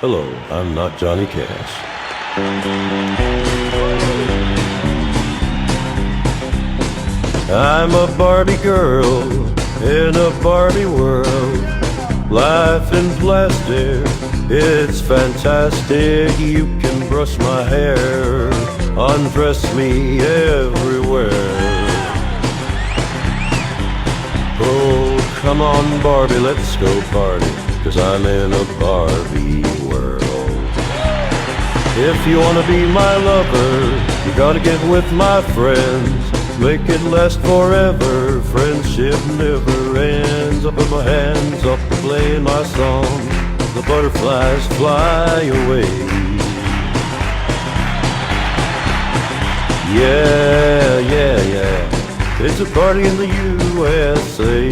Hello, I'm not Johnny Cash. I'm a Barbie girl in a Barbie world. Life in plastic, it's fantastic. You can brush my hair, undress me everywhere. Oh, come on Barbie, let's go party, 'cause I'm in a Barbie world. If you wanna be my lover, you gotta get with my friends. Make it last forever, friendship never ends. I put my hands up to playing my song, the butterflies fly away. Yeah, yeah, yeah, it's a party in the USA.